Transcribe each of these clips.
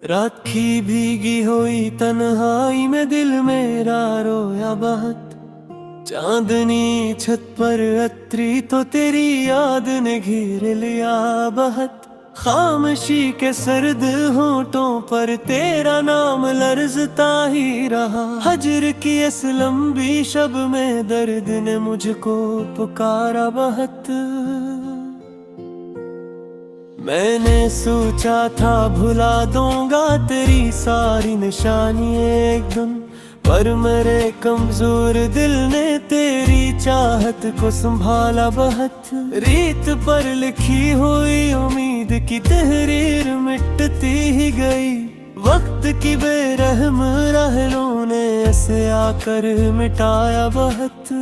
राखी भीगी हुई तन्हाई में दिल मेरा रोया बहुत। चांदनी छत पर अत्री तो तेरी याद ने घेर लिया बहुत। खामोशी के सर्द होंठों पर तेरा नाम लर्जता ही रहा। हजर की इस लंबी शब में दर्द ने मुझको पुकारा बहुत। मैंने सोचा था भुला दूंगा तेरी सारी निशानी एक दिन, पर मेरे कमजोर दिल ने तेरी चाहत को संभाला बहुत। रीत पर लिखी हुई उम्मीद की तहरीर मिटती ही गई। वक्त की बेरहम राहों ने ऐसे आकर मिटाया बहुत।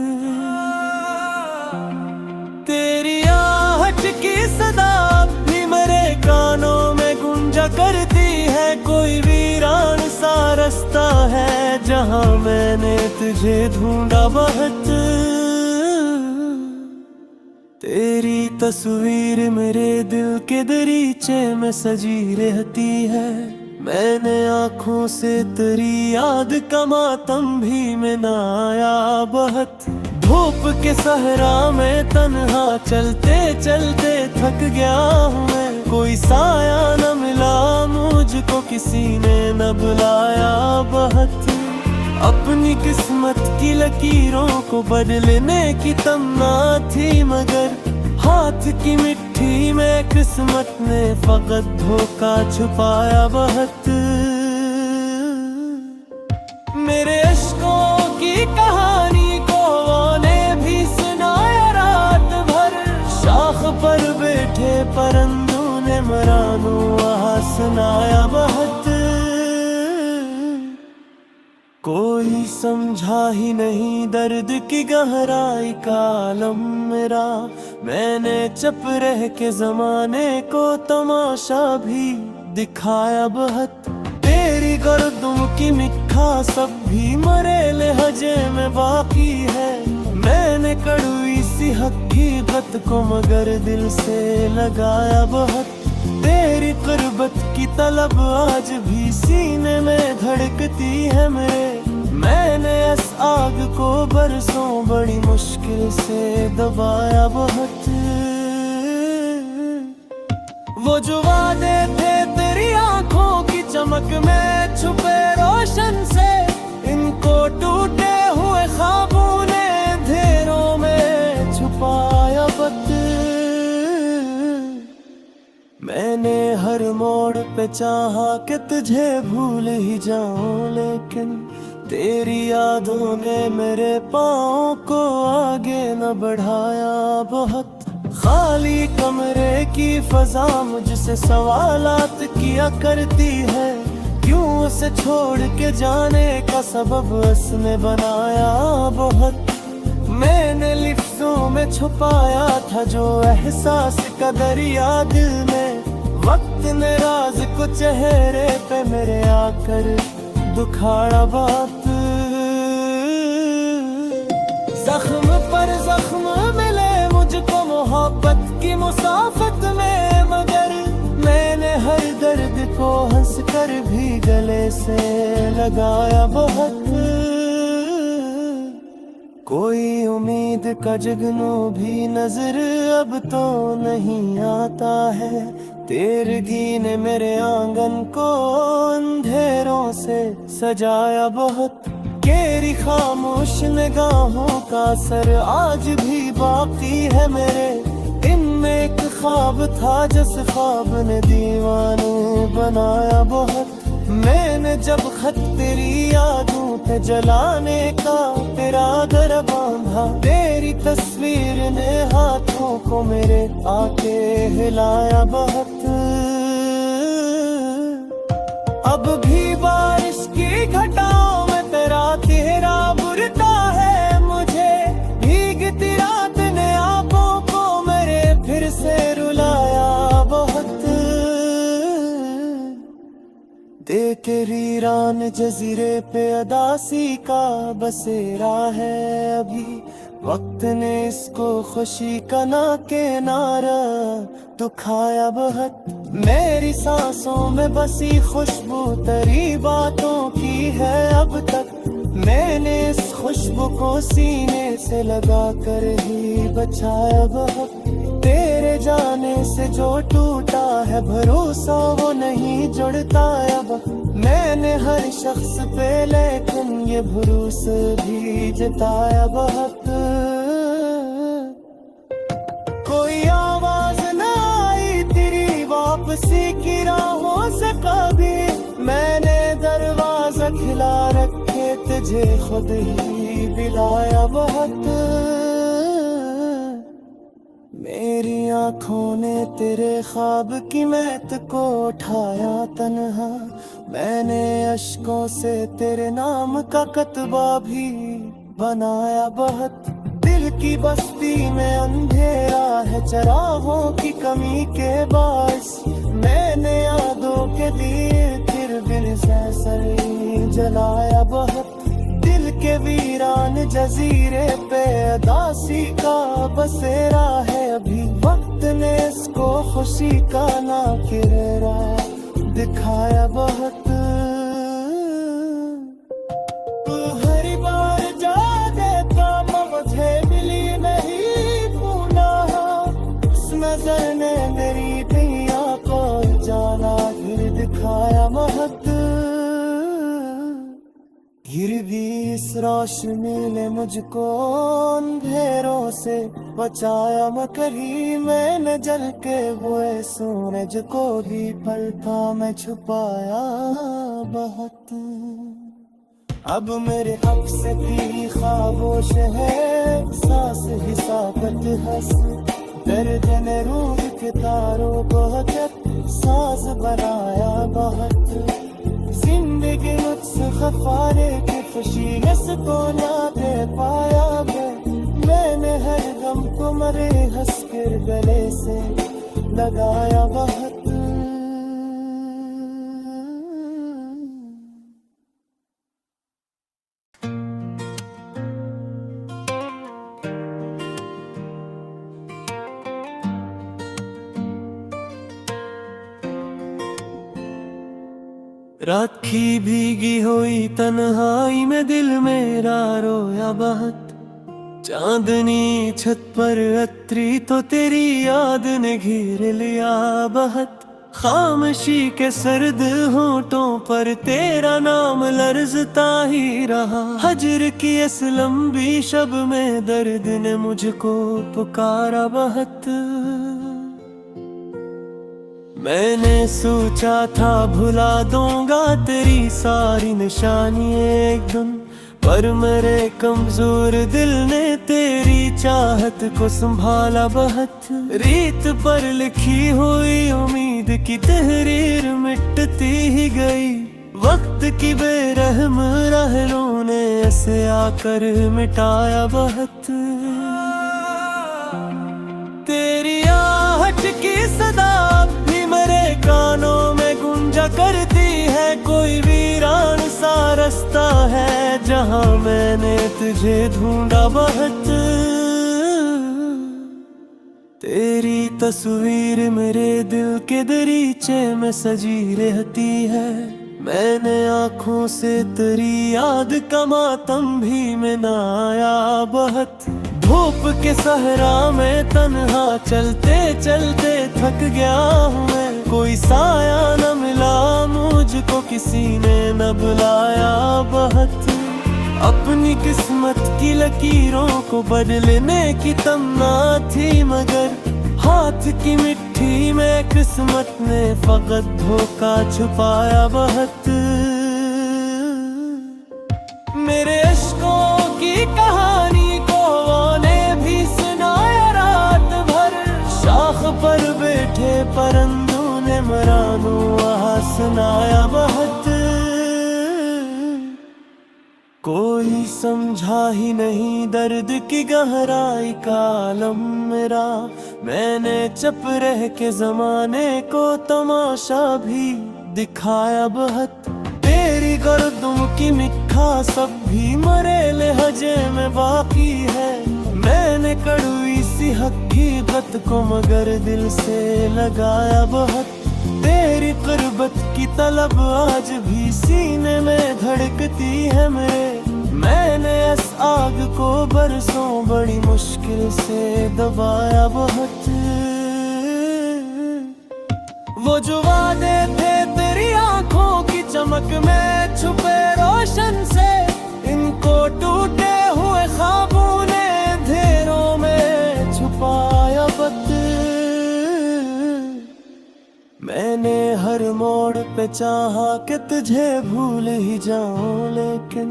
तेरी आहट की सदा भी मेरे कानों में गूंजा करती है। कोई वीरान सा रास्ता है जहां मैंने तुझे ढूंढा बहुत। तेरी तस्वीर मेरे दिल के दरीचे में सजी रहती है। मैंने आँखों से तेरी याद का मातम भी मनाया बहुत। धूप के सहरा में तन्हा चलते चलते थक गया हूँ मैं। कोई साया न मिला मुझको, किसी ने न बुलाया बहुत। अपनी किस्मत की लकीरों को बदलने की तमन्ना थी, मगर हाथ की मिट्टी में किस्मत ने फकत धोखा छुपाया बहुत। मेरे अश्कों की कहानी को ने भी सुनाया रात भर। शाख पर बैठे परिंदों ने मरानू वहाँ सुनाया बहुत। कोई समझा ही नहीं दर्द की गहराई का आलम मेरा। मैंने चुप रह के जमाने को तमाशा भी दिखाया बहुत। तेरी गर्दों की मिठा सब भी मरे लहजे में बाकी है। मैंने कड़वी सी हकीकत को मगर दिल से लगाया बहुत। तेरी कुर्बत की तलब आज भी सीने में धड़कती है मेरे। मैंने इस आग को बरसों बड़ी मुश्किल से दबाया बहुत। वो जो वादे थे तेरी आंखों की चमक में छुपे रोशन से, इनको टूटे हुए ख्वाबों ने अंधेरों में छुपाया बहुत। मैंने हर मोड़ पे चाहा कि तुझे भूल ही जाऊं, लेकिन तेरी यादों ने मेरे पाँव को आगे न बढ़ाया बहुत। खाली कमरे की फजा मुझसे सवालात किया करती है। क्यों उसे छोड़ के जाने का सबब उसने बनाया बहुत। मैंने लिफ्टों में छुपाया था जो एहसास का दरिया दिल में। वक्त ने राज को चेहरे पे मेरे आकर दुखाड़ा बात। जख्म पर जख्म मिले मुझको मोहब्बत की मुसाफत में, मगर मैंने हर दर्द को हंस कर भी गले से लगाया बहुत। कोई उम्मीद का जगनू भी नजर अब तो नहीं आता है। तेरगी ने मेरे आंगन को अंधेरों से सजाया बहुत। तेरी खामोश निगाहों का असर आज भी बाकी है मेरे। इनमें एक ख्वाब था जिस ख्वाब ने दीवाने बनाया बहुत। मैंने जब खत तेरी यादों पे जलाने का इरादा बांधा, तेरी तस्वीर ने हाथों को मेरे आके हिलाया बहुत। अब भी बारिश की घटाओं में तेरा चेहरा बुरता है मुझे। भीगती रात ने आंखों को मेरे फिर से रुलाया बहुत। देख वीरान जजीरे पे अदासी का बसेरा है अभी। वक्त ने इसको खुशी का ना किनारा दुखाया बहुत। मेरी सांसों में बसी खुशबू तेरी बातों की है अब तक। मैंने इस खुशबू को सीने से लगा कर ही बचाया बहुत। तेरे जाने से जो टूटा है भरोसा वो नहीं जुड़ता अब। मैंने हर शख्स पे लेकिन ये भरोसा भी जताया बहुत। कोई आवाज ना आई तेरी वापसी की राहों से कभी। मैंने दरवाजा खिला रखे तुझे खुद ही बुलाया बहुत। मेरी आंखों ने तेरे ख्वाब की महक को उठाया तन्हा। मैंने अश्कों से तेरे नाम का कतबा भी बनाया बहुत। दिल की बस्ती में अंधेरा है चरागों की कमी के बास। मैंने यादों के दिए फिर बिन सर जलाया बहुत। दिल के वीरान जजीरे पे अदासी का बसेरा है अभी। वक्त ने इसको खुशी का ना किररा दिखाया बहुत। तू हर बार जा देता मुझे मिली नहीं पुनः। उस नजर ने मेरी दुनिया को जाला फिर दिखाया बहुत। गिर भी इस रोशनी ने मुझको अंधेरों से बचाया मकरी। मैंने जल के हुए सूरज को भी पलका में छुपाया बहुत। अब मेरे हक से भी खामोश है सांस ही साबत हंस। दर्द ने रूह के तारों को साज बनाया बहुत। जिंदगी मुझसे खफारे की खुशी इसको ना दे पाया मैंने हर गम को मरे हंस कर गले से लगाया बहुत। रात की भीगी हुई तन्हाई में दिल मेरा रोया बहुत। चांदनी छत पर अत्री तो तेरी याद ने घेर लिया बहुत। खामोशी के सर्द होंठों पर तेरा नाम लर्जता ही रहा। हजर की इस लंबी शब में दर्द ने मुझको पुकारा बहुत। मैंने सोचा था भुला दूंगा तेरी सारी निशानी एक दिन। पर मेरे कमजोर दिल ने तेरी चाहत को संभाला बहुत। रीत पर लिखी हुई उम्मीद की तहरीर मिटती ही गई। वक्त की बेरहम राहों ने ऐसे आकर मिटाया बहुत। तेरी आहट की सदा भी मेरे कानों में गूंजा करती है। कोई वीरान सा रास्ता है जहां मैंने तुझे ढूंढा बहुत। तेरी तस्वीर मेरे दिल के दरीचे में सजी रहती है। मैंने आँखों से तेरी याद का मातम भी मनाया बहुत। धूप के सहरा में तन्हा चलते चलते थक गया हूँ मैं। कोई साया न मिला मुझको किसी ने न बुलाया बहुत। अपनी किस्मत की लकीरों को बदलने की तमन्ना थी मगर हाथ की मिट्टी में किस्मत ने फकत धोखा छुपाया बहुत। मेरे अश्कों की कहानी को ने भी सुनाया रात भर। शाख पर बैठे परिंदों ने मरानू वहाँ सुनाया बहुत। कोई समझा ही नहीं दर्द की गहराई का आलम मेरा। मैंने चुप रह के जमाने को तमाशा भी दिखाया बहुत। तेरी गर्दों की मिठा सब भी मरे लहजे में बाकी है। मैंने कड़वी सी हकीकत को मगर दिल से लगाया बहुत। तेरी कुर्बत की तलब आज भी सीने में धड़कती है मेरे। मैंने इस आग को बरसों बड़ी मुश्किल से दबाया बहुत। वो जो वादे थे तेरी आंखों की चमक में छुपे रोशन से, इनको टूटे हुए ख्वाबों ने अंधेरों में छुपाया बत। मैंने हर मोड़ पे चाहा कि तुझे भूल ही जाऊं, लेकिन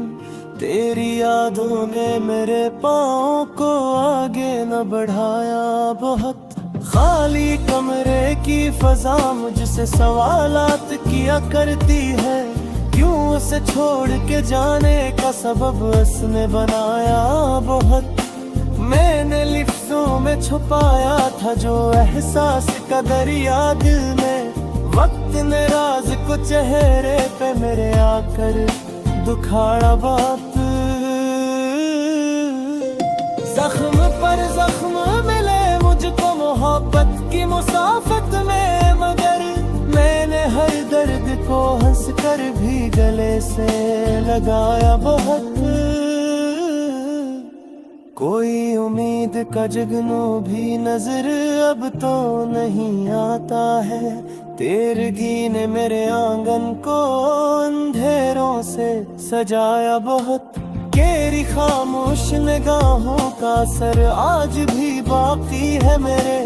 तेरी यादों ने मेरे पाँव को आगे न बढ़ाया बहुत। खाली कमरे की फजा मुझसे सवालात किया करती है, क्यों उसे छोड़ के जाने का सबब उसने बनाया बहुत। मैंने लिफ्टों में छुपाया था जो एहसास का दरिया दिल में, वक्त ने राज को चेहरे पे मेरे आकर दुखाड़ा बात। जख्म पर जख्म मिले मुझको मोहब्बत की मुसाफत में, मगर मैंने हर दर्द को हंस कर भी गले से लगाया बहुत। कोई उम्मीद का जगनू भी नजर अब तो नहीं आता है, तेरगी ने मेरे आंगन को अंधेरों से सजाया बहुत। तेरी खामोश निगाहों का असर आज भी बाकी है मेरे,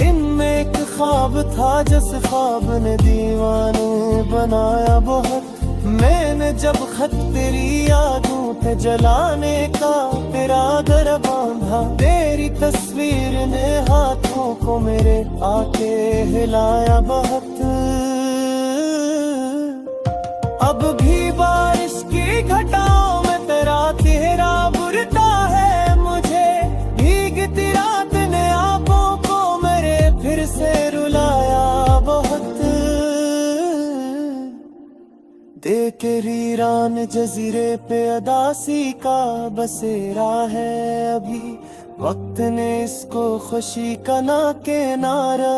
इनमें एक ख्वाब था जिस ख्वाब ने दीवाने बनाया बहुत। मैंने जब खत तेरी यादों पे जलाने का इरादा बांधा, तेरी तस्वीर ने हाथों को मेरे आके हिलाया बहुत। अब भी बारिश की घटाओं में तेरा चेहरा बुरता है मुझे, भीगती रात ने आंखों को मेरे फिर से रुलाया बहुत। देख वीरान जजीरे पे अदासी का बसेरा है अभी, वक्त ने इसको खुशी का ना किनारा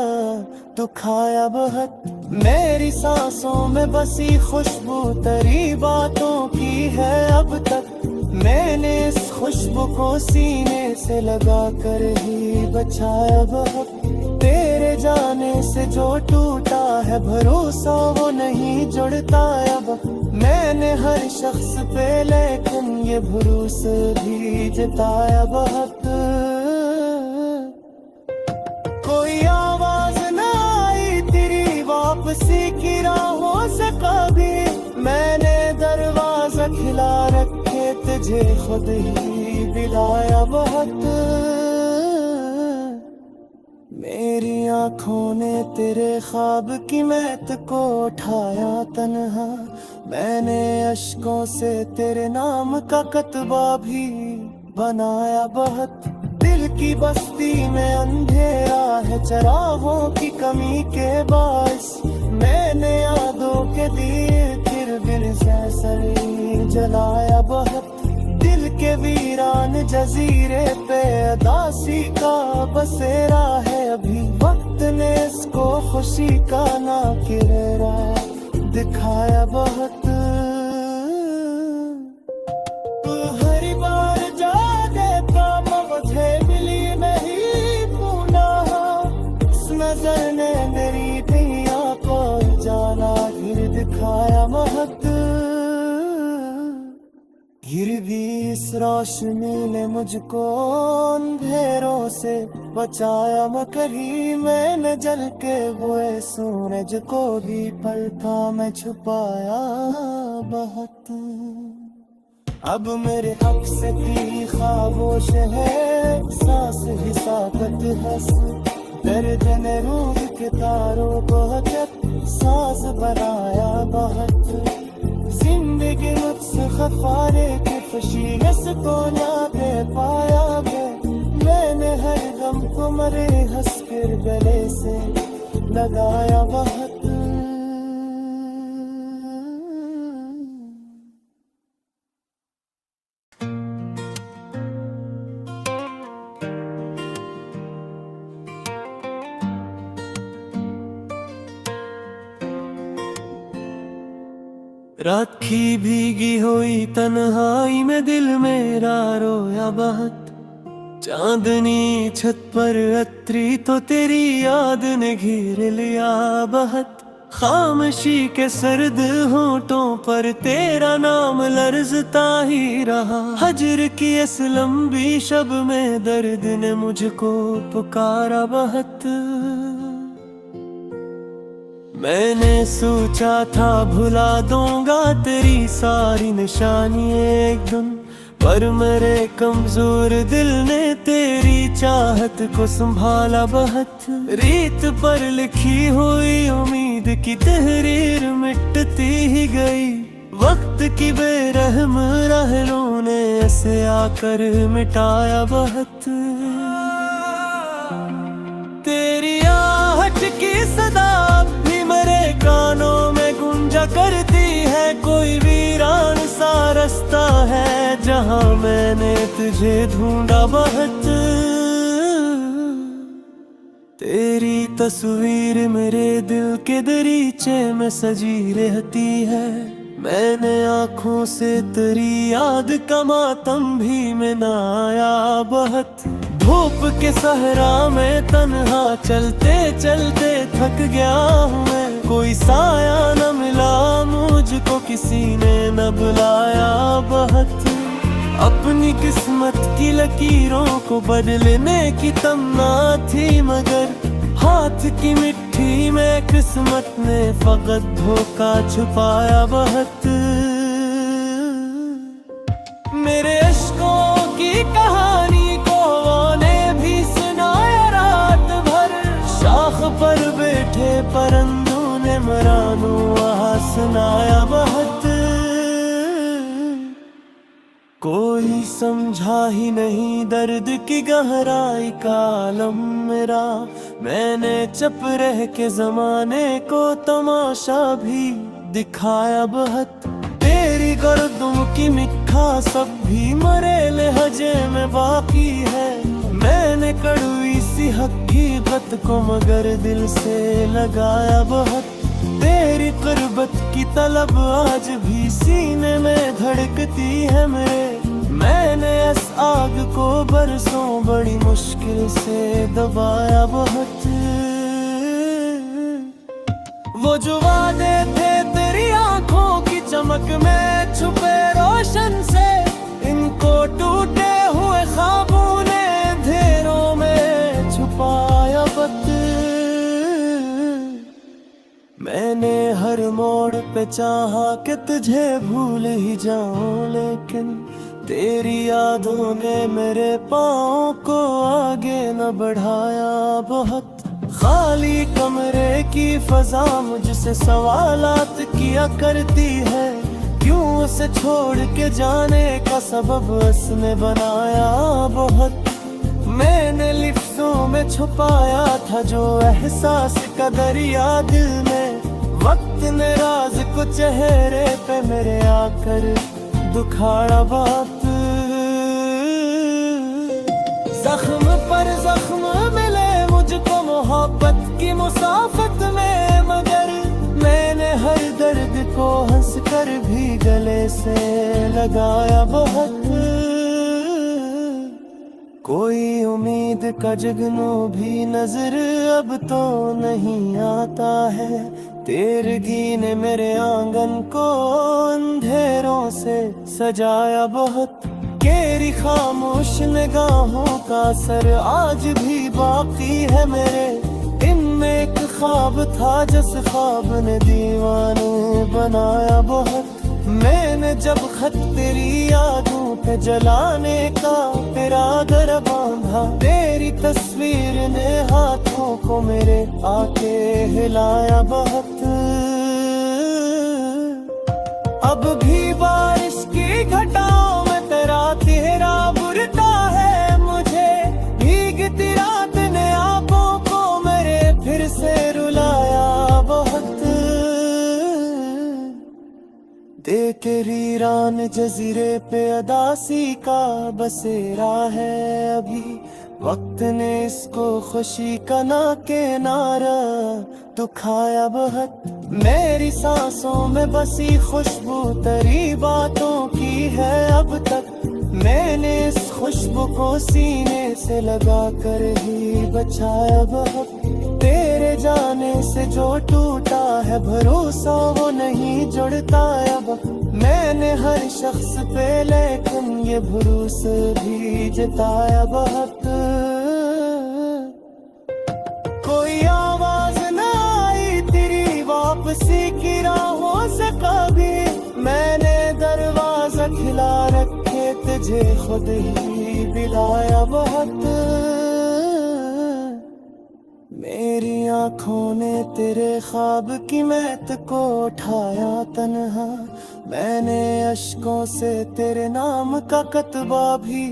दुखाया बहुत। मेरी सांसों में बसी खुशबू तेरी बातों की है अब तक, मैंने इस खुशबू को सीने से लगा कर ही बचाया बहुत। तेरे जाने से जो टूटा है भरोसा वो नहीं जुड़ता अब, मैंने हर शख्स पे लेकिन ये भरोसा भी जताया बहुत। कोई आवाज ना आई तेरी वापसी की राहों से कभी, मैंने दरवाजा खिला रखे तुझे खुद ही बिलाया बहुत। मेरी आंखों ने तेरे ख्वाब की महक को उठाया तन्हा, मैंने अश्कों से तेरे नाम का कतबा भी बनाया बहुत। दिल की बस्ती में अंधेरा है चरागों की कमी के बाइस, मैंने यादों के दिए फिर बिन सैसरी जलाया बहुत। दिल के वीरान जजीरे पे अदासी का बसेरा है अभी, वक्त ने इसको खुशी का ना किररा दिखाया बहुत। तू हर बार जा देता मुझे मिली नहीं पूना, इस नजर ने मेरी दुनिया को जाला गिर दिखाया महक। गिर भी इस रोशनी ने मुझको अंधेरों से बचाया मगर ही, मैंने जल के हुए सूरज को भी पलकों में छुपाया बहुत। अब मेरे हक से भी खामोश है सांस ही साकत हंस, दर्द ने रूह के तारों को जब सांस बनाया बहुत। जिंदगी मुझसे खफारे की खुशी को ना दे पाया मैं, मैंने हर गम को मरे हंस कर गले से लगाया बहुत। राखी भीगी हुई तन्हाई में दिल मेरा रोया बहुत। चांदनी छत पर अत्री तो तेरी याद ने घेर लिया बहुत। खामोशी के सर्द होंठों पर तेरा नाम लर्जता ही रहा। हजर की इस लंबी शब में दर्द ने मुझको पुकारा बहुत। मैंने सोचा था भुला दूंगा तेरी सारी निशानी एक दिन, पर मेरे कमजोर दिल ने तेरी चाहत को संभाला बहुत। रीत पर लिखी हुई उम्मीद की तहरीर मिटती ही गई। वक्त की बेरहम राहों ने ऐसे आकर मिटाया बहुत। तेरी आहट की सदा भी मेरे कानों में गूंजा करती है। कोई वीरान सा रास्ता है जहां मैंने तुझे ढूंढा बहुत। तेरी तस्वीर मेरे दिल के दरीचे में सजी रहती है। मैंने आँखों से तेरी याद का मातम भी मनाया बहुत। धूप के सहरा में तन्हा चलते चलते थक गया हूँ मैं। कोई साया न मिला मुझको, किसी ने न बुलाया बहुत। अपनी किस्मत की लकीरों को बदलने की तमन्ना थी, मगर हाथ की मिट्टी में किस्मत ने फकत धोखा छुपाया बहुत। मेरे अश्कों की कहानी को ने भी सुनाया रात भर। शाख पर बैठे परिंदों ने मरानू वहाँ सुनाया बहुत। कोई समझा ही नहीं दर्द की गहराई का आलम मेरा। मैंने चुप रह के जमाने को तमाशा भी दिखाया बहुत। तेरी गर्दों की मिठा सब भी मरे लहजे में बाकी है। मैंने कड़वी सी हकीकत को मगर दिल से लगाया बहुत। तेरी कुर्बत की तलब आज भी सीने में धड़कती है मेरे। मैंने इस आग को बरसों बड़ी मुश्किल से दबाया बहुत। वो जो वादे थे तेरी आंखों की चमक में छुपे रोशन से, इनको टूटे हुए ख्वाबों ने अंधेरों में छुपाया बहुत। मैंने हर मोड़ पे चाहा कि तुझे भूल ही जाऊं, लेकिन तेरी यादों ने मेरे पाँव को आगे न बढ़ाया बहुत। खाली कमरे की फजा मुझसे सवालात किया करती है। क्यों उसे छोड़ के जाने का सबब उसने बनाया बहुत। मैंने लिफ्टों में छुपाया था जो एहसास का दरिया दिल में। वक्त ने राज को चेहरे पे मेरे आकर दुखाड़ा बात। जख्म पर जख्म मिले मुझको मोहब्बत की मुसाफत में, मगर मैंने हर दर्द को हंस कर भी गले से लगाया बहुत। कोई उम्मीद का जगनू भी नजर अब तो नहीं आता है। तेरगी ने मेरे आंगन को अंधेरों से सजाया बहुत। तेरी खामोश निगाहों का असर आज भी बाकी है मेरे। इनमें एक ख्वाब था जिस ख्वाब ने दीवाने बनाया बहुत। मैंने जब खत तेरी यादों पे जलाने का इरादा बांधा, तेरी तस्वीर ने हाथों को मेरे आके हिलाया बहुत। अब भी बारिश की घटाओं में तेरा चेहरा बुरता है मुझे। भीगती रात ने आंखों को मेरे फिर से रुलाया बहुत। देख वीरान जजीरे पे अदासी का बसेरा है अभी। वक्त ने इसको खुशी का ना किनारा दुखाया बहुत। मेरी सांसों में बसी खुशबू तेरी बातों की है अब तक। मैंने इस खुशबू को सीने से लगा कर ही बचाया बहुत। तेरे जाने से जो टूटा है भरोसा वो नहीं जुड़ता अब। मैंने हर शख्स पे लेकिन ये भरोसा भी जताया बहुत। कोई आवाज ना आई तेरी वापसी की राहों से कभी। मैंने दरवाजा खिला रखे तुझे खुद ही बुलाया बहुत। मेरी आंखों ने तेरे ख्वाब की महक को उठाया तन्हा। मैंने अश्कों से तेरे नाम का कतबा भी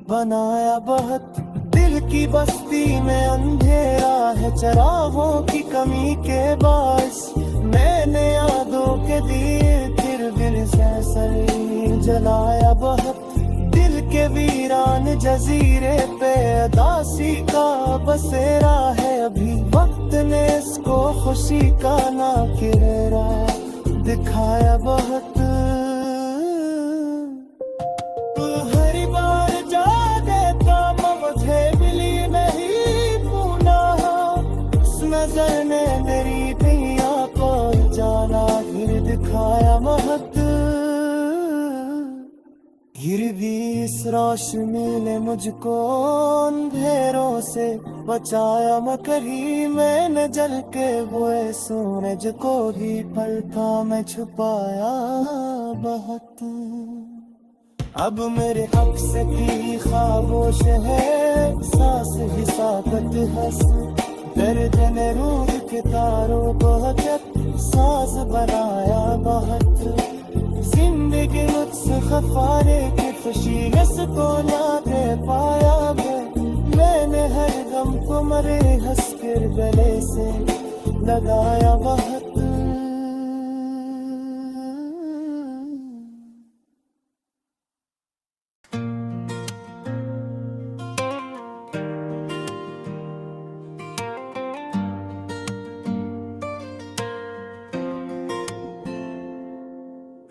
बनाया बहुत। दिल की बस्ती में अंधेरा है चरागों की कमी के बास। मैंने यादों के दिए फिर दिल से सर जलाया बहुत। दिल के वीरान जजीरे पे अदासी का बसेरा है अभी। वक्त ने इसको खुशी का ना किररा दिखाया बहुत। तू हर बार जा देता मुझे मिली नहीं पुनः। उस नजर ने मेरी पिया को जाना फिर दिखाया बहुत। फिर भी इस रोशनी ने मुझको अंधेरों से बचाया मकरी। मैंने जल के हुए सूरज को भी पलकों में छुपाया बहुत। अब मेरे हक से की खामोश है सांस ही साकत हंस। दर्द ने रूह के तारों को साज बनाया बहुत। जिंदगी मुझसे खफारे की खुशी को ना दे पाया मैंने हर गम को मरे हंस कर गले से लगाया बहुत।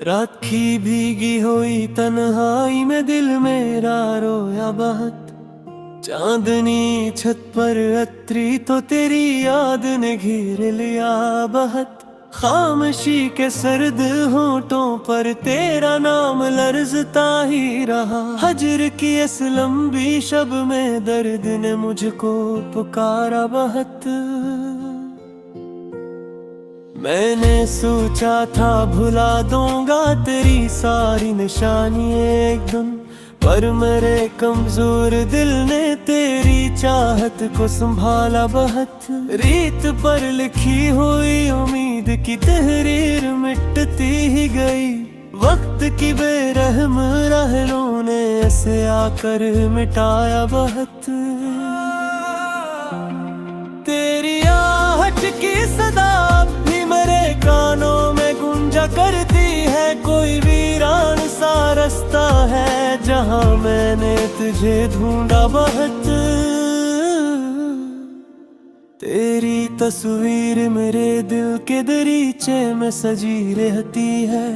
रात की भीगी हुई तन्हाई में दिल मेरा रोया बहुत। चांदनी छत पर अत्री तो तेरी याद ने घेर लिया बहुत। खामोशी के सर्द होंठों पर तेरा नाम लर्जता ही रहा। हजर की इस लंबी शब में दर्द ने मुझको पुकारा बहुत। मैंने सोचा था भुला दूंगा तेरी सारी निशानी एक दिन। पर मेरे कमजोर दिल ने तेरी चाहत को संभाला बहुत। रीत पर लिखी हुई उम्मीद की तहरीर मिटती ही गई। वक्त की बेरहम राहों ने ऐसे आकर मिटाया बहुत। तेरी आहट की सदा भी मेरे कानों में गूंजा करती है। कोई वीरान सा रास्ता है जहां मैंने तुझे ढूंढा बहुत। तेरी तस्वीर मेरे दिल के दरीचे में सजी रहती है।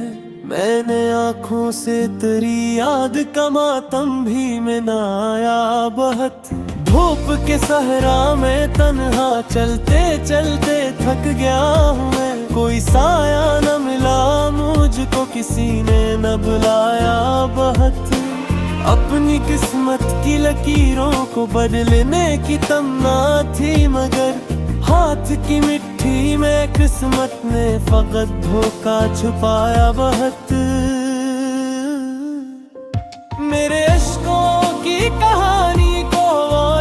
मैंने आँखों से तेरी याद का मातम भी मनाया बहुत। धूप के सहरा में तन्हा चलते चलते थक गया हूँ मैं। कोई साया न मिला मुझको किसी ने न बुलाया बहुत। अपनी किस्मत की लकीरों को बदलने की तमन्ना थी मगर हाथ की मिट्टी में किस्मत ने फकत धोखा छुपाया बहुत। मेरे अश्कों की कहानी को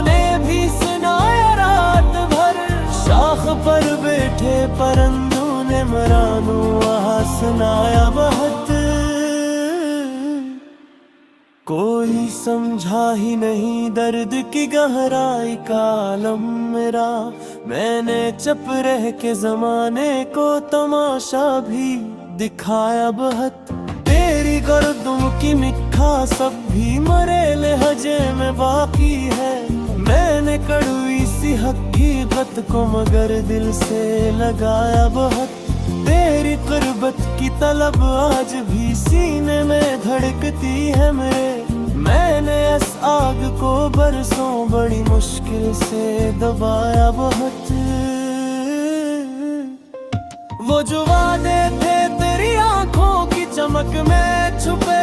ने भी सुनाया रात भर। शाख पर बैठे परिंदों ने मरानू वहाँ सुनाया बहुत। कोई समझा ही नहीं दर्द की गहराई का आलम मेरा। मैंने चुप रह के जमाने को तमाशा भी दिखाया बहुत। तेरी गर्दों की मिठा सब भी मरे लहजे में बाकी है। मैंने कड़वी सी किसी हकीकत को मगर दिल से लगाया बहुत। तेरी कुर्बत की तलब आज भी सीने में धड़कती है मेरे। मैंने इस आग को बरसों बड़ी मुश्किल से दबाया बहुत। वो जो वादे थे तेरी आंखों की चमक में छुपे